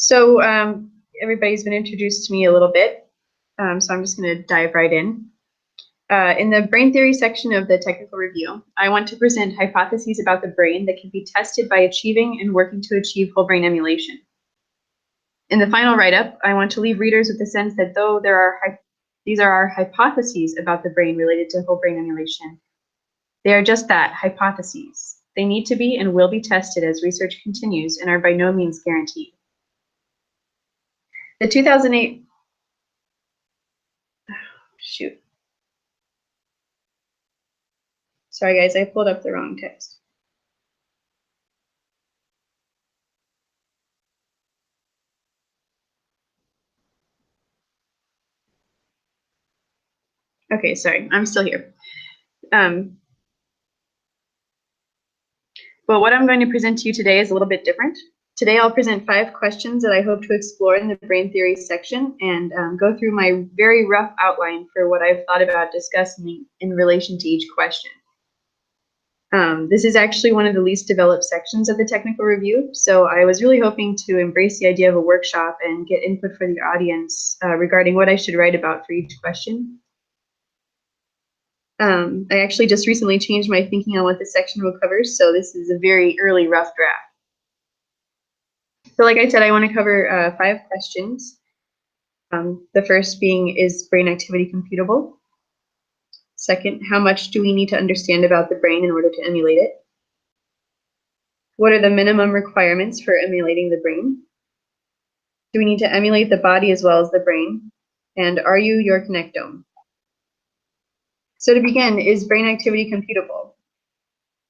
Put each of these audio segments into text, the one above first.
So everybody's been introduced to me a little bit, so I'm just going to dive right in. In the brain theory section of the technical review, I want to present hypotheses about the brain that can be tested by achieving and working to achieve whole brain emulation. In the final write-up, I want to leave readers with the sense that though these are our hypotheses about the brain related to whole brain emulation, they are just that, hypotheses. They need to be and will be tested as research continues and are by no means guaranteed. The 2008, Sorry guys, I pulled up the wrong text. Okay, sorry, I'm still here. But what I'm going to present to you today is a little bit different. Today I'll present 5 questions that I hope to explore in the brain theory section and go through my very rough outline for what I've thought about discussing in relation to each question. This is actually one of the least developed sections of the technical review, so I was really hoping to embrace the idea of a workshop and get input from the audience regarding what I should write about for each question. I actually just recently changed my thinking on what this section will cover, so this is a very early rough draft. So like I said, I want to cover 5 questions. The first being, is brain activity computable? Second, how much do we need to understand about the brain in order to emulate it? What are the minimum requirements for emulating the brain? Do we need to emulate the body as well as the brain? And are you your connectome? So to begin, is brain activity computable?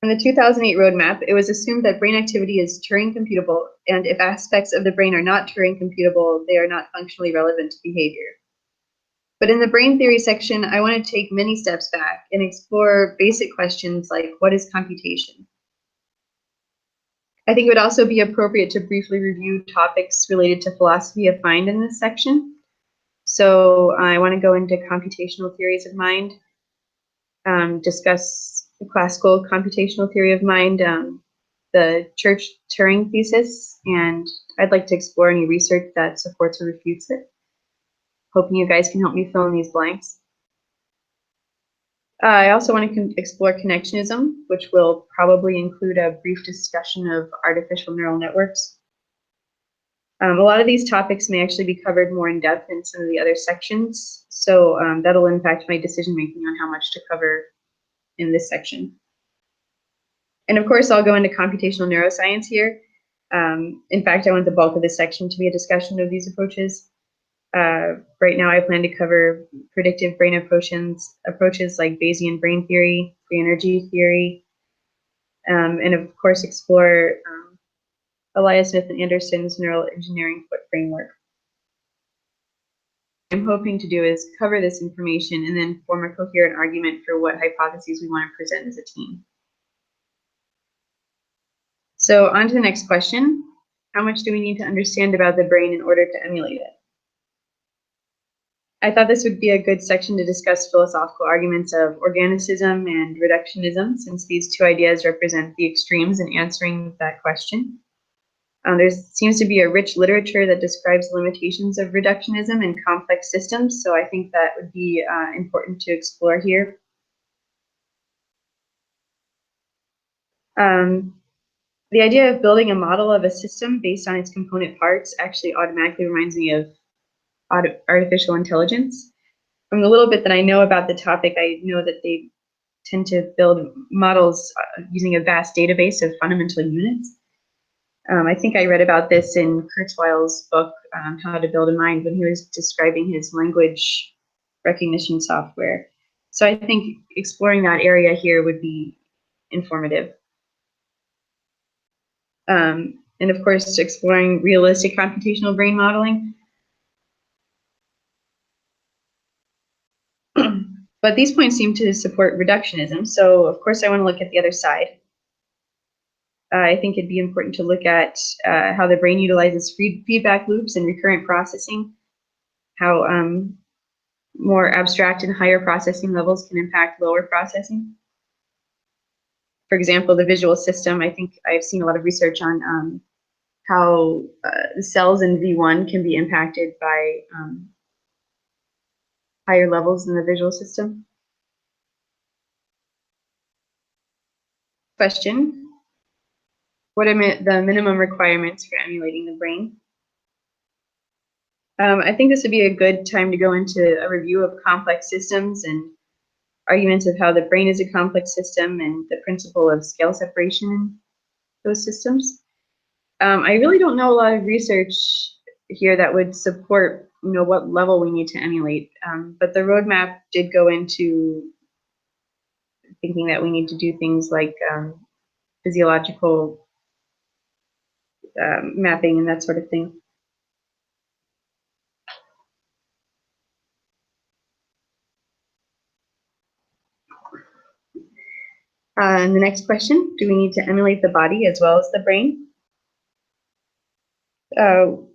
In the 2008 roadmap, it was assumed that brain activity is Turing computable, and if aspects of the brain are not Turing computable, they are not functionally relevant to behavior. But in the brain theory section, I want to take many steps back and explore basic questions like, what is computation? I think it would also be appropriate to briefly review topics related to philosophy of mind in this section. So I want to go into computational theories of mind, discuss the classical computational theory of mind, the Church-Turing thesis, and I'd like to explore any research that supports or refutes it. Hoping you guys can help me fill in these blanks. I also want to explore connectionism, which will probably include a brief discussion of artificial neural networks. A lot of these topics may actually be covered more in depth in some of the other sections, so that'll impact my decision making on how much to cover in this section. And of course, I'll go into computational neuroscience here. In fact, I want the bulk of this section to be a discussion of these approaches. Right now, I plan to cover predictive brain approaches like Bayesian brain theory, free energy theory, and of course explore Elias Smith and Anderson's neural engineering framework. What I'm hoping to do is cover this information and then form a coherent argument for what hypotheses we want to present as a team. So on to the next question. How much do we need to understand about the brain in order to emulate it? I thought this would be a good section to discuss philosophical arguments of organicism and reductionism, since these 2 ideas represent the extremes in answering that question. There seems to be a rich literature that describes limitations of reductionism in complex systems, so I think that would be important to explore here. The idea of building a model of a system based on its component parts actually automatically reminds me of artificial intelligence. From the little bit that I know about the topic, I know that they tend to build models using a vast database of fundamental units. I think I read about this in Kurzweil's book, How to Build a Mind, when he was describing his language recognition software. So I think exploring that area here would be informative. And of course, exploring realistic computational brain modeling. But these points seem to support reductionism, so of course I want to look at the other side. I think it'd be important to look at how the brain utilizes feedback loops and recurrent processing, how more abstract and higher processing levels can impact lower processing. For example, the visual system, I think I've seen a lot of research on how the cells in V1 can be impacted by higher levels in the visual system. Question: what are the minimum requirements for emulating the brain? I think this would be a good time to go into a review of complex systems and arguments of how the brain is a complex system and the principle of scale separation in those systems. I really don't know a lot of research here that would support, what level we need to emulate, but the roadmap did go into thinking that we need to do things like physiological mapping and that sort of thing. And the next question, do we need to emulate the body as well as the brain? Well,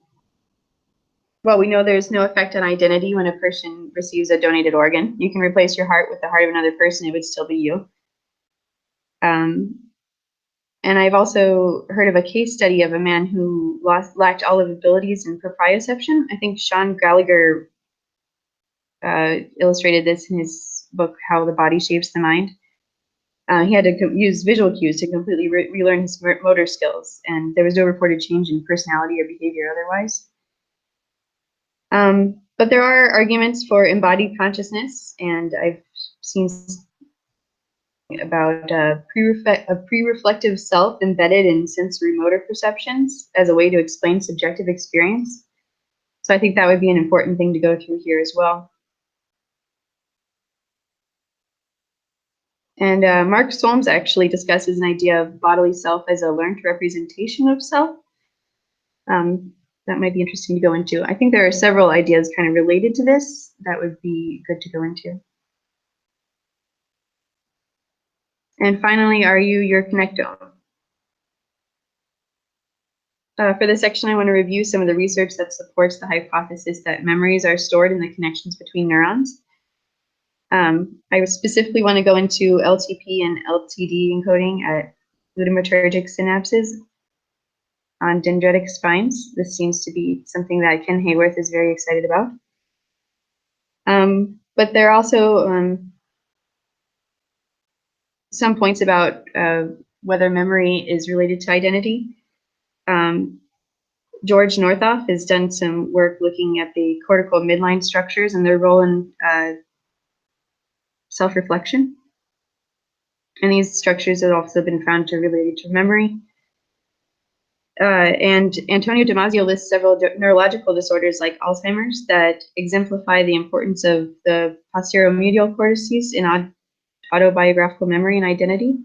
we know there's no effect on identity when a person receives a donated organ. You can replace your heart with the heart of another person, it would still be you. And I've also heard of a case study of a man who lacked all of abilities in proprioception. I think Sean Gallagher illustrated this in his book, How the Body Shapes the Mind. He had to use visual cues to completely relearn his motor skills, and there was no reported change in personality or behavior otherwise. But there are arguments for embodied consciousness, and I've seen about a PreReflective Self embedded in sensory motor perceptions as a way to explain subjective experience. So I think that would be an important thing to go through here as well. And Mark Solms actually discusses an idea of bodily self as a learned representation of self. That might be interesting to go into. I think there are several ideas kind of related to this that would be good to go into. And finally, are you your connectome? For this section, I want to review some of the research that supports the hypothesis that memories are stored in the connections between neurons. I specifically want to go into LTP and LTD encoding at glutamatergic synapses on dendritic spines. This seems to be something that Ken Hayworth is very excited about. But there are also some points about whether memory is related to identity. George Northoff has done some work looking at the cortical midline structures and their role in self-reflection. And these structures have also been found to relate to memory. And Antonio Damasio lists several neurological disorders like Alzheimer's that exemplify the importance of the posteromedial cortices in autobiographical memory and identity.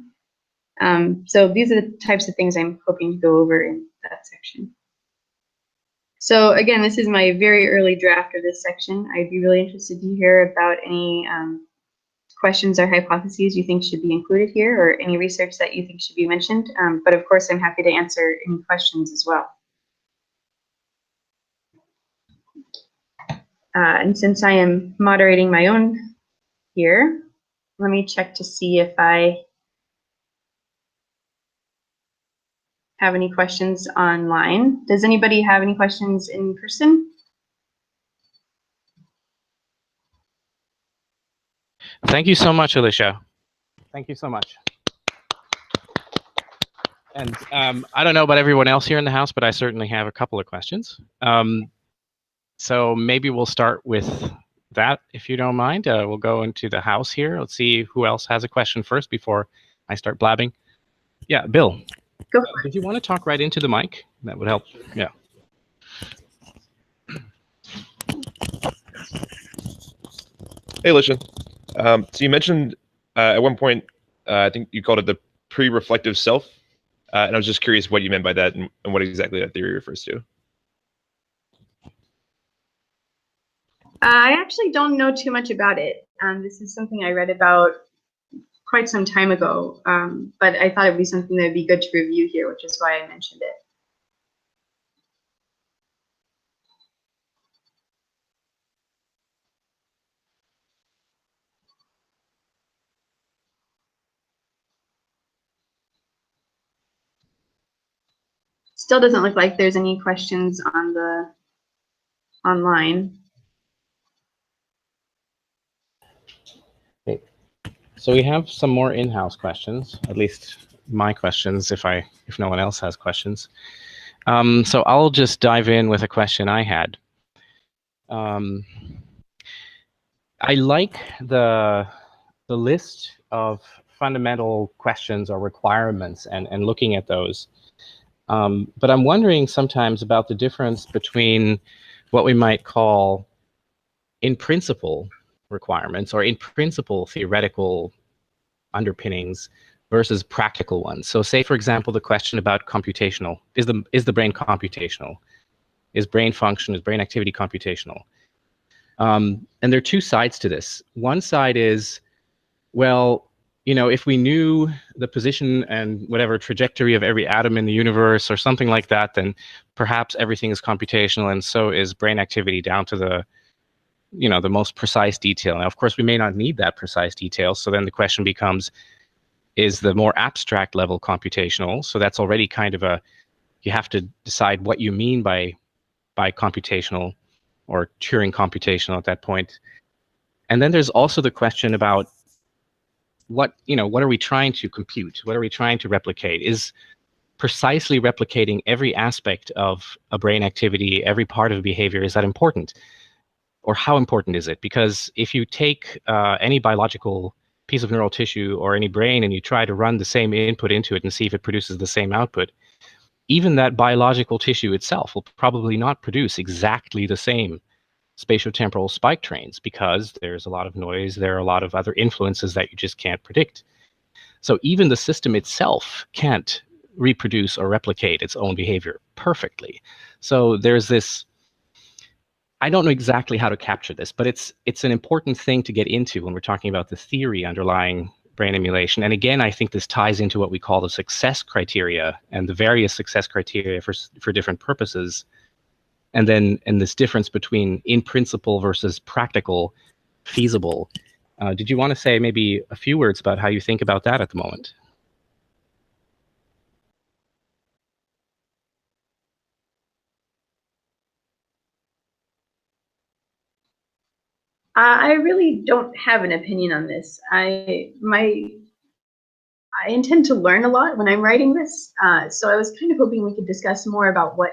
So these are the types of things I'm hoping to go over in that section. So again, this is my very early draft of this section. I'd be really interested to hear about any questions or hypotheses you think should be included here, or any research that you think should be mentioned. But of course, I'm happy to answer any questions as well. And since I am moderating my own here, let me check to see if I have any questions online. Does anybody have any questions in person? Thank you so much, Alicia. Thank you so much. And I don't know about everyone else here in the house, but I certainly have a couple of questions. So maybe we'll start with that, if you don't mind. We'll go into the house here. Let's see who else has a question first before I start blabbing. Yeah, Bill. Go. Did you want to talk right into the mic? That would help. Yeah. Hey, Alicia. So you mentioned at one point, I think you called it the PreReflective Self, and I was just curious what you meant by that and what exactly that theory refers to. I actually don't know too much about it. This is something I read about quite some time ago, but I thought it would be something that would be good to review here, which is why I mentioned it. Still doesn't look like there's any questions on the online. Okay. So we have some more in-house questions, at least my questions, if no one else has questions. So I'll just dive in with a question I had. I like the list of fundamental questions or requirements and looking at those. But I'm wondering sometimes about the difference between what we might call in principle requirements or in principle theoretical underpinnings versus practical ones. So say, for example, the question about computational. Is the brain computational? Is brain function, is brain activity computational? And there are two sides to this. One side is, well, you know, if we knew the position and whatever trajectory of every atom in the universe or something like that, then perhaps everything is computational, and so is brain activity down to the, you know, the most precise detail. Now, of course, we may not need that precise detail. So then the question becomes, is the more abstract level computational? So that's already kind of you have to decide what you mean by computational or Turing computational at that point. And then there's also the question about what are we trying to compute? What are we trying to replicate? Is precisely replicating every aspect of a brain activity, every part of behavior, is that important? Or how important is it? Because if you take any biological piece of neural tissue or any brain and you try to run the same input into it and see if it produces the same output, even that biological tissue itself will probably not produce exactly the same spatiotemporal spike trains because there's a lot of noise, there are a lot of other influences that you just can't predict. So even the system itself can't reproduce or replicate its own behavior perfectly. So there's this, I don't know exactly how to capture this, but it's an important thing to get into when we're talking about the theory underlying brain emulation. And again, I think this ties into what we call the success criteria and the various success criteria for different purposes. And then this difference between in principle versus practical, feasible. Did you want to say maybe a few words about how you think about that at the moment? I really don't have an opinion on this. I intend to learn a lot when I'm writing this, so I was kind of hoping we could discuss more about what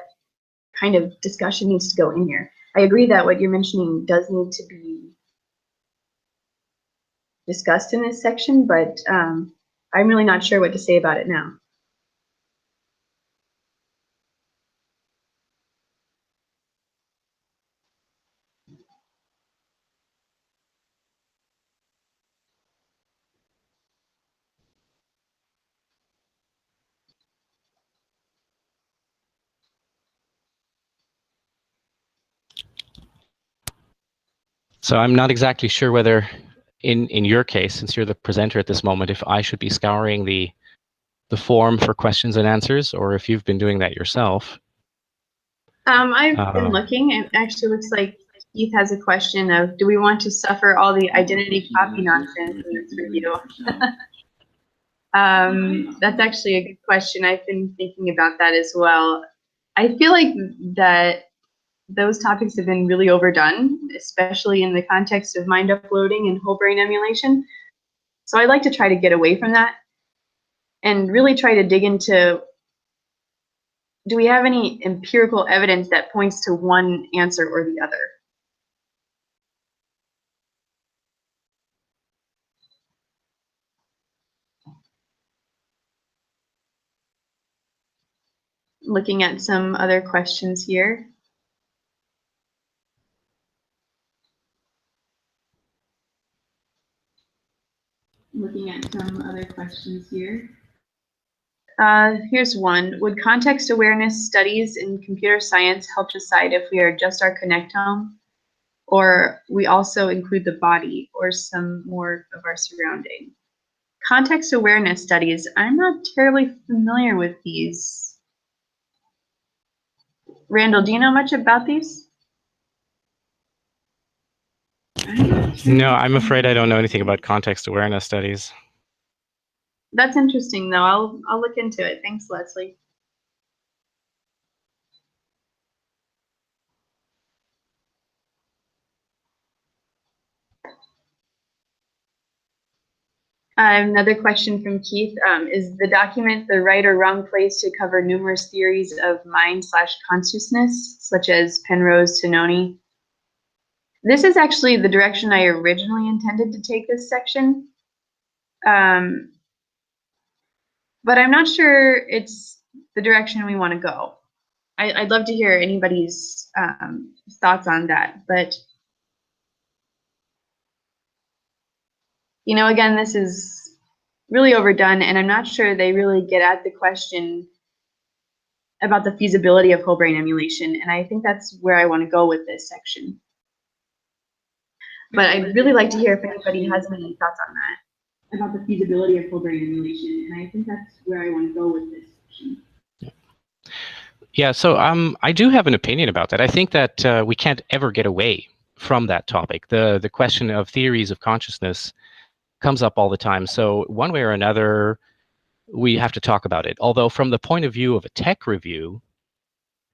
kind of discussion needs to go in here. I agree that what you're mentioning does need to be discussed in this section, but I'm really not sure what to say about it now. So I'm not exactly sure whether, in your case, since you're the presenter at this moment, if I should be scouring the form for questions and answers, or if you've been doing that yourself. I've been looking, and it actually looks like Keith has a question of, do we want to suffer all the identity copy nonsense in this review? That's actually a good question. I've been thinking about that as well. I feel like that those topics have been really overdone, especially in the context of mind uploading and whole brain emulation. So I'd like to try to get away from that and really try to dig into, do we have any empirical evidence that points to one answer or the other? Looking at some other questions here. Looking at some other questions here. Here's one. Would context awareness studies in computer science help decide if we are just our connectome, or we also include the body or some more of our surrounding? Context awareness studies, I'm not terribly familiar with these. Randall, do you know much about these? No, I'm afraid I don't know anything about context awareness studies. That's interesting, though. I'll look into it. Thanks, Leslie. Another question from Keith, is the document the right or wrong place to cover numerous theories of mind/consciousness, such as Penrose, Tononi? This is actually the direction I originally intended to take this section. But I'm not sure it's the direction we want to go. I'd love to hear anybody's thoughts on that. But, you know, again, this is really overdone, and I'm not sure they really get at the question about the feasibility of whole brain emulation, and I think that's where I want to go with this section. But I'd really like to hear if anybody has any thoughts on that, about the feasibility of whole brain emulation, and I think that's where I want to go with this section. Yeah, so I do have an opinion about that. I think that we can't ever get away from that topic. The question of theories of consciousness comes up all the time. So one way or another, we have to talk about it. Although from the point of view of a tech review,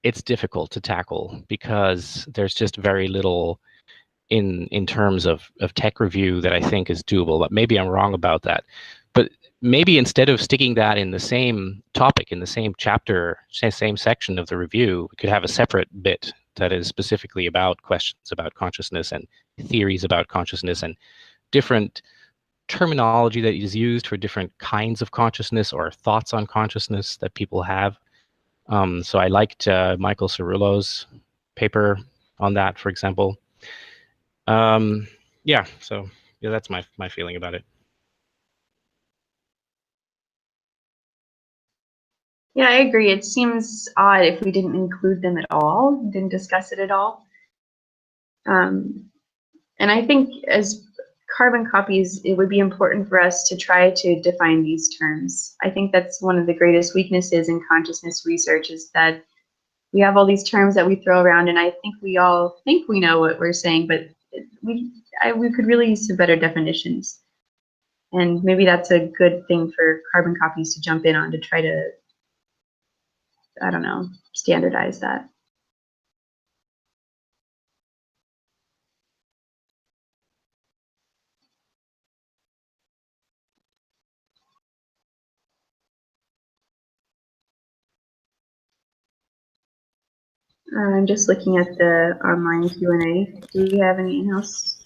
it's difficult to tackle because there's just very little in terms of tech review that I think is doable. But maybe I'm wrong about that. But maybe instead of sticking that in the same topic, in the same chapter, same section of the review, we could have a separate bit that is specifically about questions about consciousness and theories about consciousness and different terminology that is used for different kinds of consciousness or thoughts on consciousness that people have. So I liked Michael Cerullo's paper on that, for example. Yeah, so yeah, that's my feeling about it. Yeah, I agree. It seems odd if we didn't include them at all, didn't discuss it at all. And I think as carbon copies, it would be important for us to try to define these terms. I think that's one of the greatest weaknesses in consciousness research, is that we have all these terms that we throw around, and I think we all think we know what we're saying, but we could really use some better definitions. And maybe that's a good thing for carbon copies to jump in on, to try to, I don't know, standardize that. I'm just looking at the online Q&A. Do we have any in-house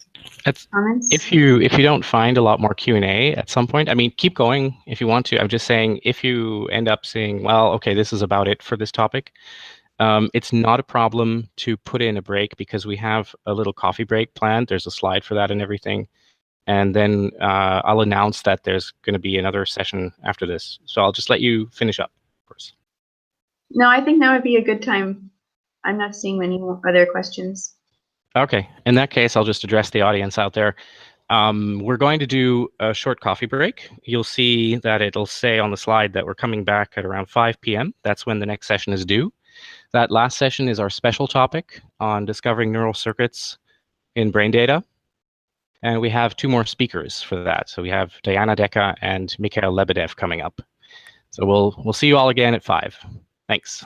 comments? If you don't find a lot more Q&A at some point, I mean, keep going if you want to. I'm just saying, if you end up saying, well, okay, this is about it for this topic, it's not a problem to put in a break, because we have a little coffee break planned. There's a slide for that and everything. And then I'll announce that there's going to be another session after this. So I'll just let you finish up first. No, I think now would be a good time. I'm not seeing many other questions. Okay. In that case, I'll just address the audience out there. We're going to do a short coffee break. You'll see that it'll say on the slide that we're coming back at around 5 p.m. That's when the next session is due. That last session is our special topic on discovering neural circuits in brain data. And we have 2 more speakers for that. So we have Diana Deka and Mikhail Lebedev coming up. So we'll see you all again at 5. Thanks.